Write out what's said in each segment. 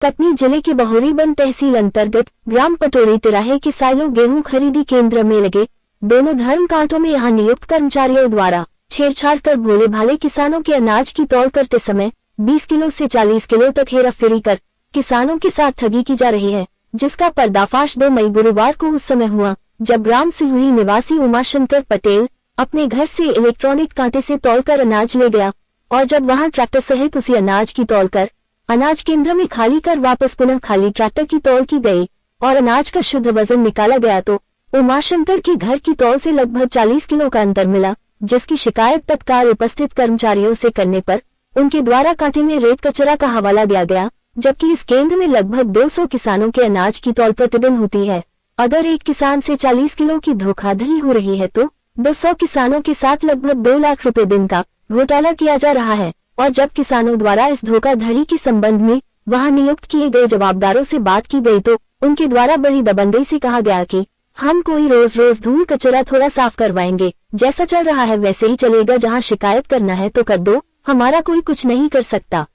कटनी जिले के बहोरीबंद तहसील अंतर्गत ग्राम पटोरी तिराहे के साइलो गेहूं खरीदी केंद्र में लगे दोनों धर्म कांटों में यहां नियुक्त कर्मचारियों द्वारा छेड़छाड़ कर भोले भाले किसानों के अनाज की तौल करते समय 20 किलो से 40 किलो तक हेराफेरी कर किसानों के साथ ठगी की जा रही है, जिसका पर्दाफाश 2 मई गुरुवार को उस समय हुआ जब ग्राम सिहुड़ी निवासी उमाशंकर पटेल अपने घर से इलेक्ट्रॉनिक कांटे से तौलकर अनाज ले गया और जब वहां ट्रैक्टर सहित उसी अनाज की तौलकर अनाज केंद्र में खाली कर वापस पुनः खाली ट्रैक्टर की तौल की गई और अनाज का शुद्ध वजन निकाला गया तो उमाशंकर के घर की तौल से लगभग 40 किलो का अंतर मिला, जिसकी शिकायत तत्काल उपस्थित कर्मचारियों से करने पर उनके द्वारा कांटे में रेत कचरा का हवाला दिया गया, जबकि इस केंद्र में लगभग 200 किसानों के अनाज की तौल प्रतिदिन होती है। अगर एक किसान से 40 किलो की धोखाधड़ी हो रही है तो 200 किसानों के साथ लगभग 2 लाख रुपए दिन का घोटाला किया जा रहा है। और जब किसानों द्वारा इस धोखाधड़ी के संबंध में वहां नियुक्त किए गए जवाबदारों से बात की गई तो उनके द्वारा बड़ी दबंगई से कहा गया कि हम कोई रोज रोज धूल कचरा थोड़ा साफ करवाएंगे, जैसा चल रहा है वैसे ही चलेगा, जहां शिकायत करना है तो कर दो, हमारा कोई कुछ नहीं कर सकता।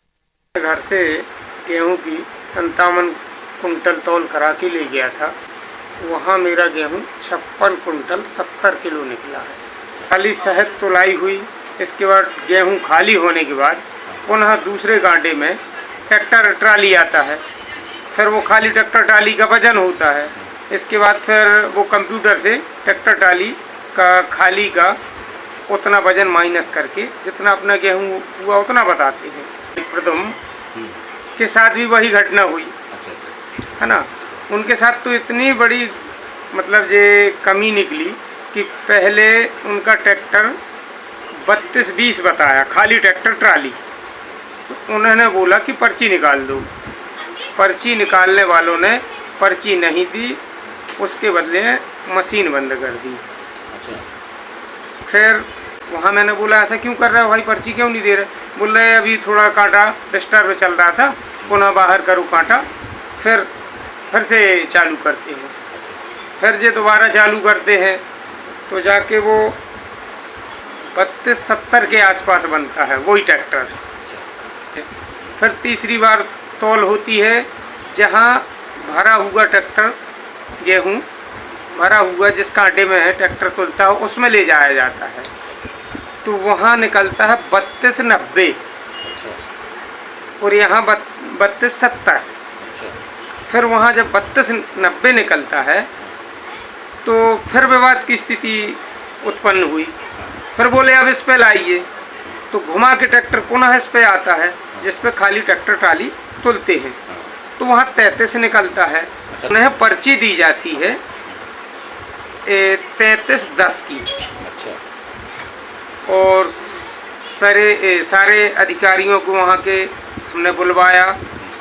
घर से गेहूं की 57 कुंटल तौल करा के ले गया था, वहाँ मेरा गेहूं 56 कुंटल 70 किलो निकला है। खाली शहद तुलाई हुई, इसके बाद गेहूं खाली होने के बाद पुनः दूसरे गांडे में ट्रैक्टर ट्राली आता है, फिर वो खाली ट्रैक्टर ट्राली का वजन होता है, इसके बाद फिर वो कंप्यूटर से ट्रैक्टर ट्राली का खाली का उतना वजन माइनस करके जितना अपना गेहूं हुआ उतना बताते हैं। प्रथम के साथ भी वही घटना हुई है ना। उनके साथ तो इतनी बड़ी मतलब ये कमी निकली कि पहले उनका ट्रैक्टर 32-20 बताया, खाली ट्रैक्टर ट्राली, तो उन्होंने बोला कि पर्ची निकाल दो। पर्ची निकालने वालों ने पर्ची नहीं दी, उसके बदले मशीन बंद कर दी। फिर वहाँ मैंने बोला ऐसा क्यों कर रहे हो भाई, पर्ची क्यों नहीं दे रहे? बोल रहे अभी थोड़ा कांटा डिस्टर्ब चल रहा था, पुनः बाहर करो कांटा, फिर से चालू करते हैं। फिर जे दोबारा चालू करते हैं तो जाके वो 32-70 के आसपास बनता है वही ट्रैक्टर। फिर तीसरी बार तौल होती है, जहाँ भरा हुआ ट्रैक्टर गेहूं भरा हुआ जिस कांटे में है ट्रैक्टर तुलता है उसमें ले जाया जाता है, तो वहाँ निकलता है 32-90 और यहाँ 32-70। फिर वहाँ जब 32-90 निकलता है तो फिर विवाद की स्थिति उत्पन्न हुई। फिर बोले अब इस पे लाइए, तो घुमा के ट्रैक्टर पुनः इस पे आता है जिस पे खाली ट्रैक्टर ट्राली तुलते हैं, तो वहाँ 33 निकलता है। उन्हें पर्ची दी जाती है 33-10 की। और सारे अधिकारियों को वहाँ के हमने बुलवाया,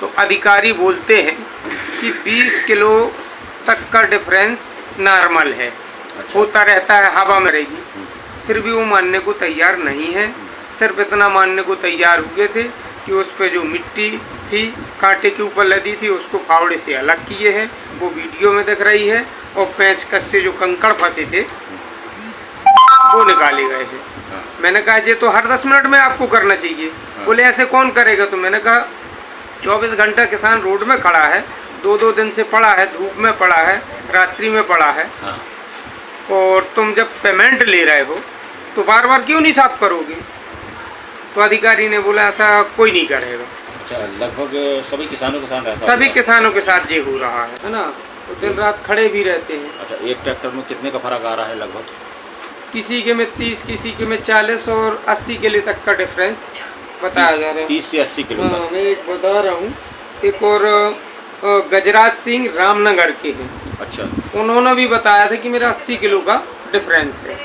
तो अधिकारी बोलते हैं कि 20 किलो तक का डिफरेंस नॉर्मल है, होता रहता है, हवा में रहेगी। फिर भी वो मानने को तैयार नहीं है, सिर्फ इतना मानने को तैयार हुए थे कि उस पर जो मिट्टी थी कांटे के ऊपर लदी थी उसको फावड़े से अलग किए हैं, वो वीडियो में दिख रही है, और पेंचकस से जो कंकड़ फंसे थे वो निकाले गए हैं। मैंने कहा ये तो हर 10 मिनट में आपको करना चाहिए। बोले ऐसे कौन करेगा? तो मैंने कहा 24 घंटा किसान रोड में खड़ा है, 2-2 दिन से पड़ा है, धूप में पड़ा है, रात्रि में पड़ा है, और तुम जब पेमेंट ले रहे हो तो बार बार क्यों नहीं साफ करोगे? तो अधिकारी ने बोला ऐसा कोई नहीं करेगा। अच्छा, लगभग सभी किसानों के साथ ऐसा? सभी किसानों के साथ ये हो रहा है ना, तो दिन रात खड़े भी रहते हैं। अच्छा, एक ट्रैक्टर में कितने का फर्क आ रहा है लगभग? किसी के में 30, किसी के में 40 और 80 किलो तक का डिफरेंस बताया जा रहा है। 30 से 80 किलो। हाँ, मैं एक बता रहा हूँ, एक और गजराज सिंह रामनगर के हैं। अच्छा, उन्होंने भी बताया था कि मेरा 80 किलो का डिफरेंस है।